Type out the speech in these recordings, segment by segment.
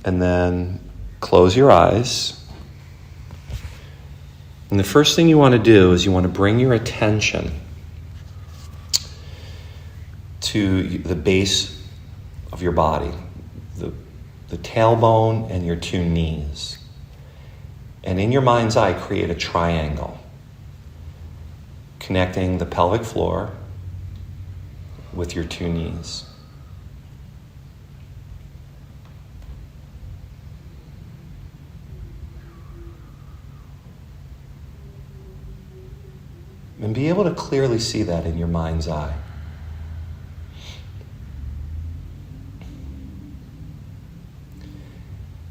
And then close your eyes. And the first thing you want to do is you want to bring your attention to the base of your body, the tailbone and your two knees. And in your mind's eye, create a triangle connecting the pelvic floor with your two knees. And be able to clearly see that in your mind's eye.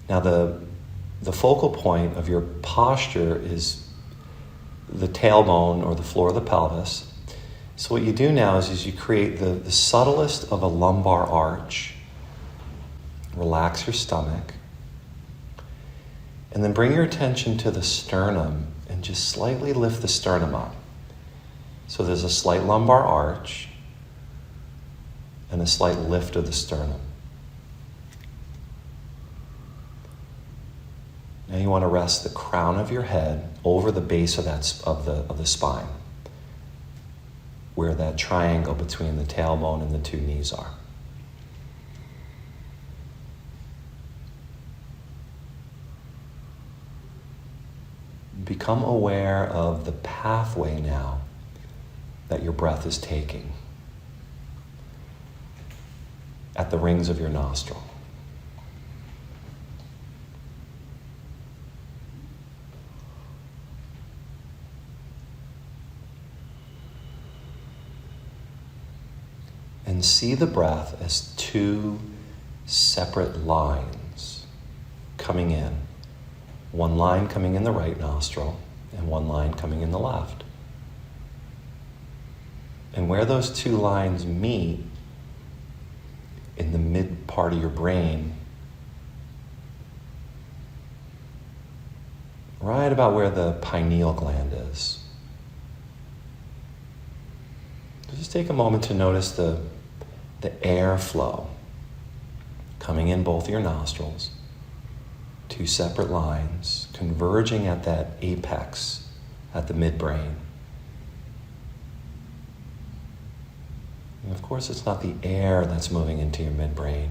Now the focal point of your posture is the tailbone or the floor of the pelvis. So what you do now is you create the subtlest of a lumbar arch. Relax your stomach. And then bring your attention to the sternum and just slightly lift the sternum up. So there's a slight lumbar arch and a slight lift of the sternum. Now you want to rest the crown of your head over the base of the spine, where that triangle between the tailbone and the two knees are. Become aware of the pathway now that your breath is taking at the rings of your nostril. And see the breath as two separate lines coming in. One line coming in the right nostril and one line coming in the left. And where those two lines meet, in the mid part of your brain, right about where the pineal gland is. Just take a moment to notice the airflow coming in both your nostrils, two separate lines converging at that apex at the midbrain. And of course, it's not the air that's moving into your midbrain,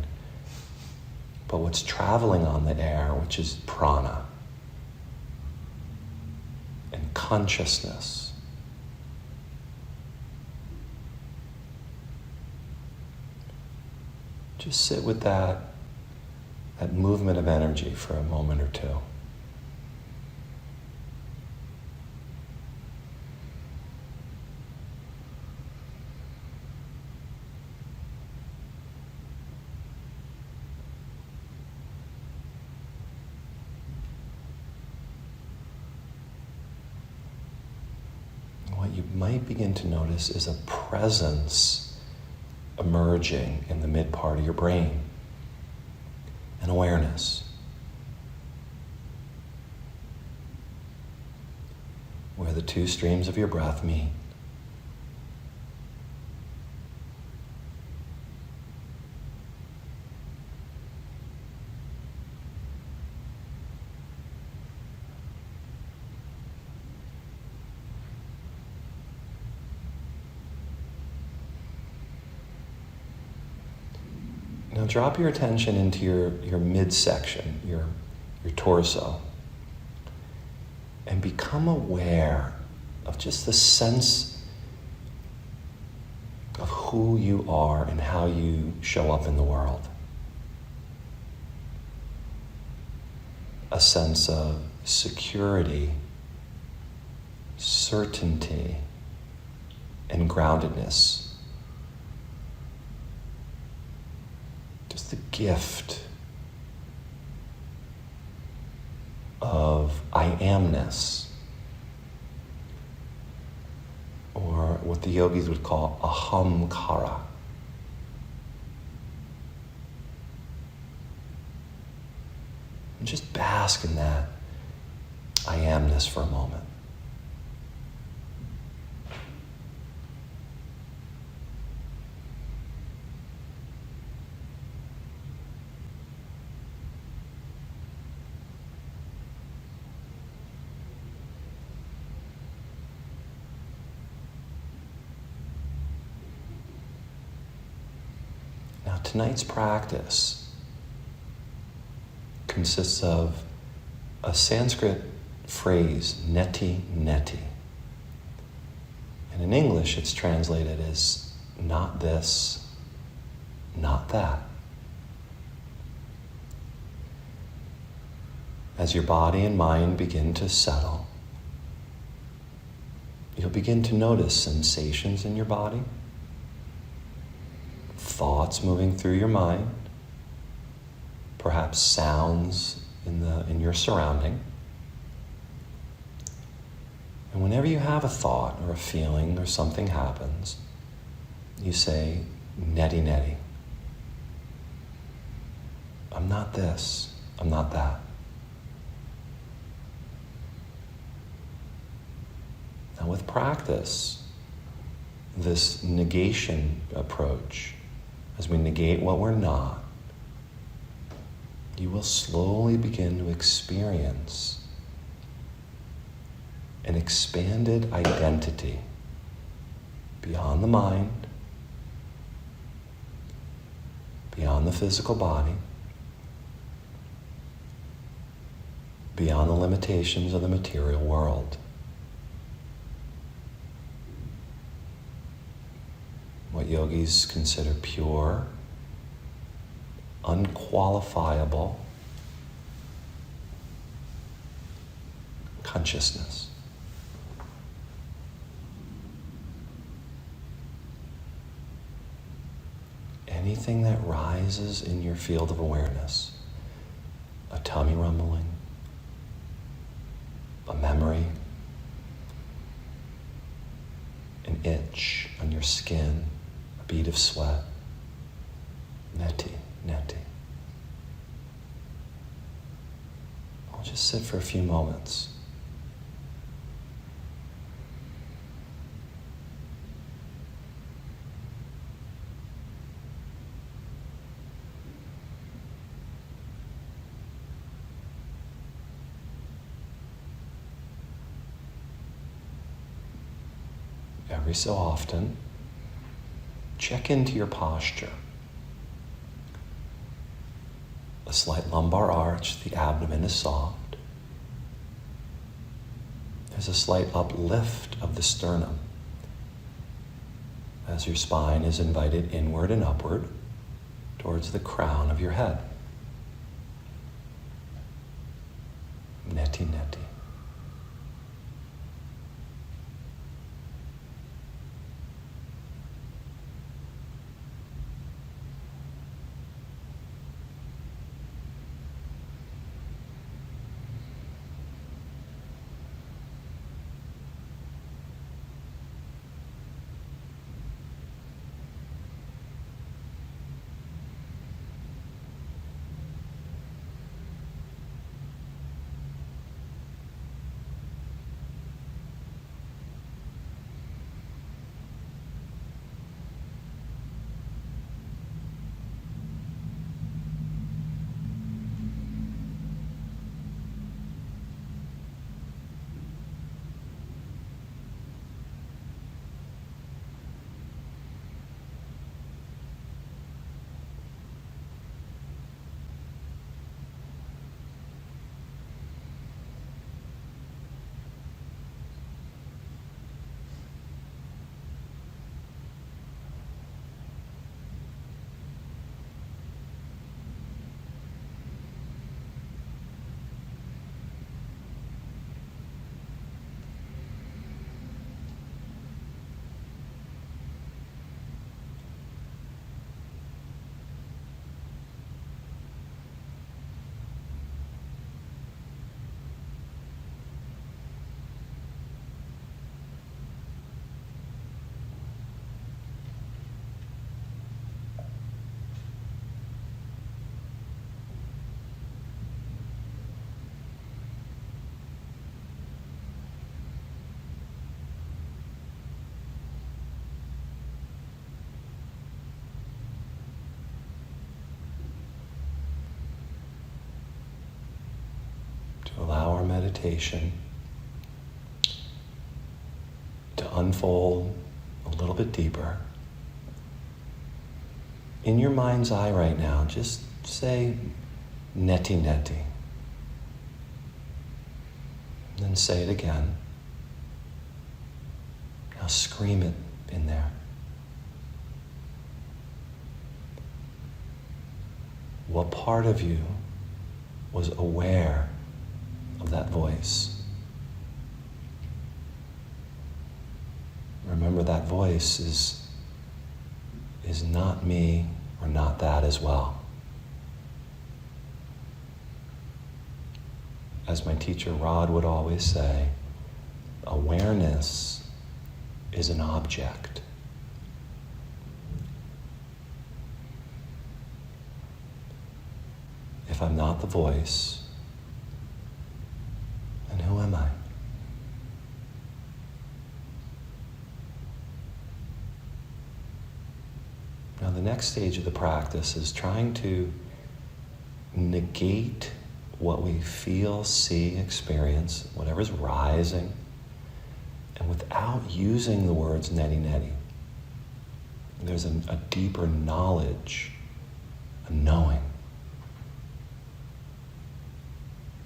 but what's traveling on the air, which is prana and consciousness. Just sit with that movement of energy for a moment or two. What you might begin to notice is a presence emerging in the mid part of your brain, an awareness where the two streams of your breath meet. Now drop your attention into your midsection, your torso, and become aware of just the sense of who you are and how you show up in the world. A sense of security, certainty, and groundedness. Just the gift of I amness, or what the yogis would call ahamkara. And just bask in that I amness for a moment. Tonight's practice consists of a Sanskrit phrase, Neti-Neti. And in English, it's translated as not this, not that. As your body and mind begin to settle, you'll begin to notice sensations in your body, thoughts moving through your mind, perhaps sounds in your surrounding. And whenever you have a thought or a feeling or something happens, you say, Neti-Neti. I'm not this, I'm not that. Now with practice, this negation approach, as we negate what we're not, you will slowly begin to experience an expanded identity beyond the mind, beyond the physical body, beyond the limitations of the material world. What yogis consider pure, unqualifiable consciousness. Anything that rises in your field of awareness, a tummy rumbling, a memory, an itch on your skin, a bead of sweat, Neti-Neti. I'll just sit for a few moments. Every so often, check into your posture. A slight lumbar arch, the abdomen is soft. There's a slight uplift of the sternum as your spine is invited inward and upward towards the crown of your head. Neti-Neti. To allow our meditation to unfold a little bit deeper, in your mind's eye right now, just say Neti-Neti. Then say it again. Now scream it in there. What part of you was aware of that voice? Remember, that voice is not me or not that as well. As my teacher Rod would always say, awareness is an object. If I'm not the voice, then who am I? Now, the next stage of the practice is trying to negate what we feel, see, experience, whatever's rising, and without using the words neti-neti. There's a deeper knowledge, a knowing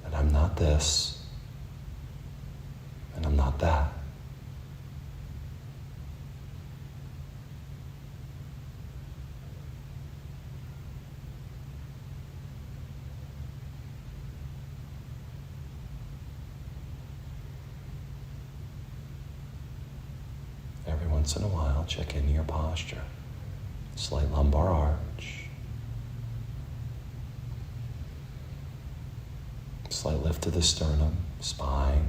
that I'm not this, and I'm not that. Every once in a while, check into your posture. Slight lumbar arch. Slight lift to the sternum, spine.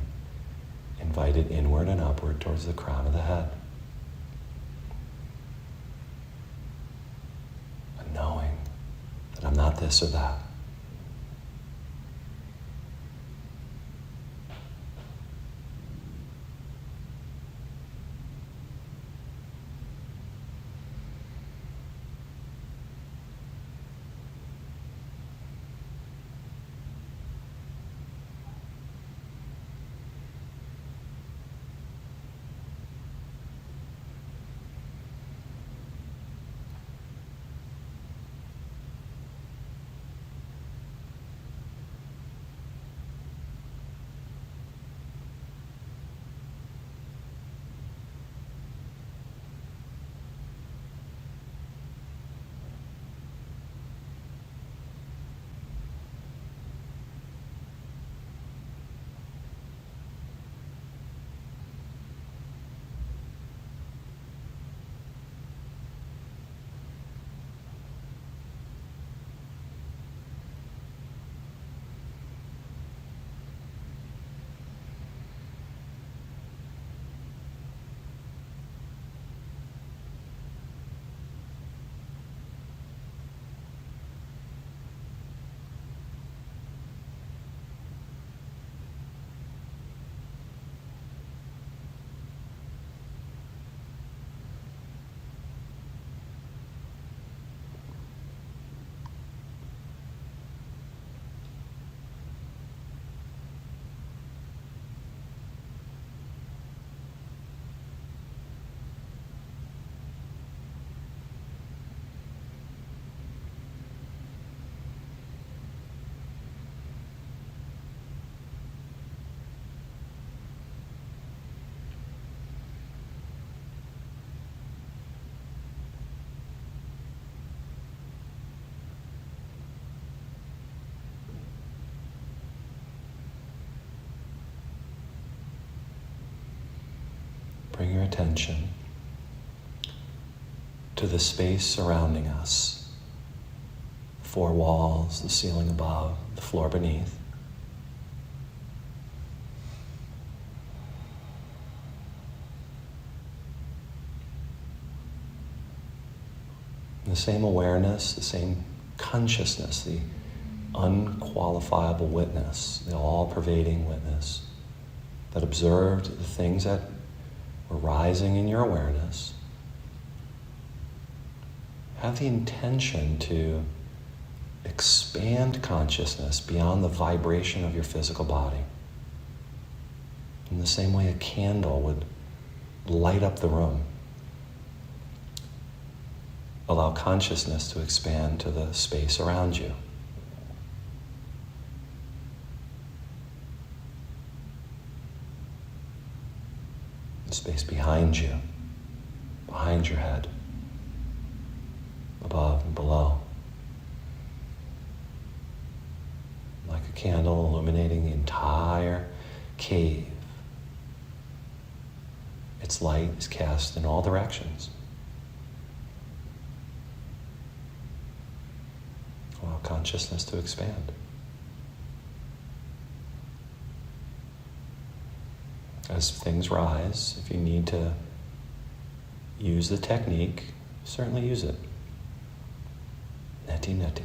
Invited inward and upward towards the crown of the head. A knowing that I'm not this or that. Bring your attention to the space surrounding us. The four walls, the ceiling above, the floor beneath. The same awareness, the same consciousness, the unqualifiable witness, the all-pervading witness that observed the things that were rising in your awareness. Have the intention to expand consciousness beyond the vibration of your physical body. In the same way a candle would light up the room. allow consciousness to expand to the space around you. The space behind you, behind your head, above and below. Like a candle illuminating the entire cave. Its light is cast in all directions. Allow consciousness to expand. As things rise, if you need to use the technique, certainly use it. Neti-Neti.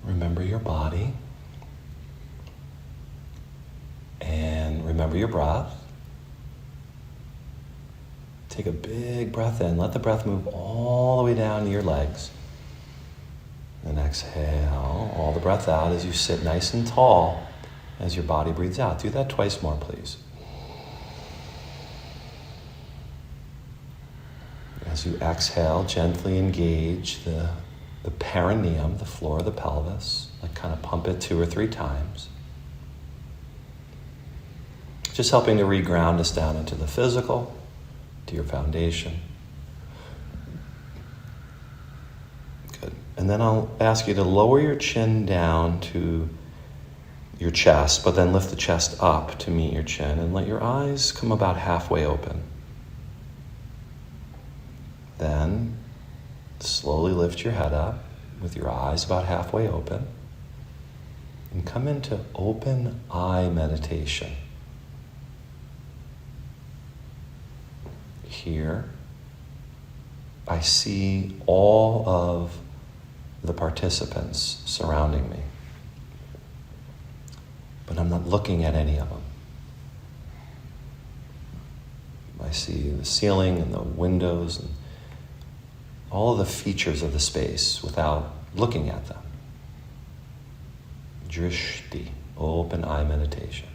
Remember your body and remember your breath. Take a big breath in. Let the breath move all the way down to your legs. And exhale all the breath out as you sit nice and tall as your body breathes out. Do that twice more, please. As you exhale, gently engage the perineum, the floor of the pelvis. Like kind of pump it 2 or 3 times. Just helping to reground us down into the physical, to your foundation. Good. And then I'll ask you to lower your chin down to your chest, but then lift the chest up to meet your chin and let your eyes come about halfway open. Then slowly lift your head up with your eyes about halfway open and come into open eye meditation. here, I see all of the participants surrounding me, but I'm not looking at any of them. I see the ceiling and the windows and all of the features of the space without looking at them. Drishti, open eye meditation.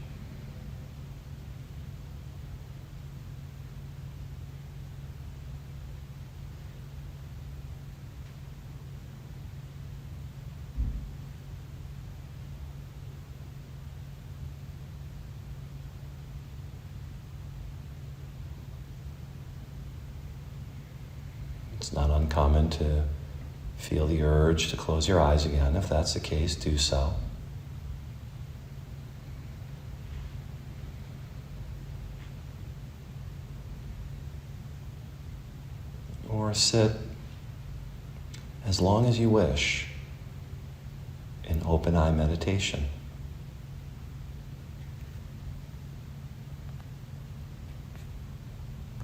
It's not uncommon to feel the urge to close your eyes again. If that's the case, do so. Or sit as long as you wish in open eye meditation.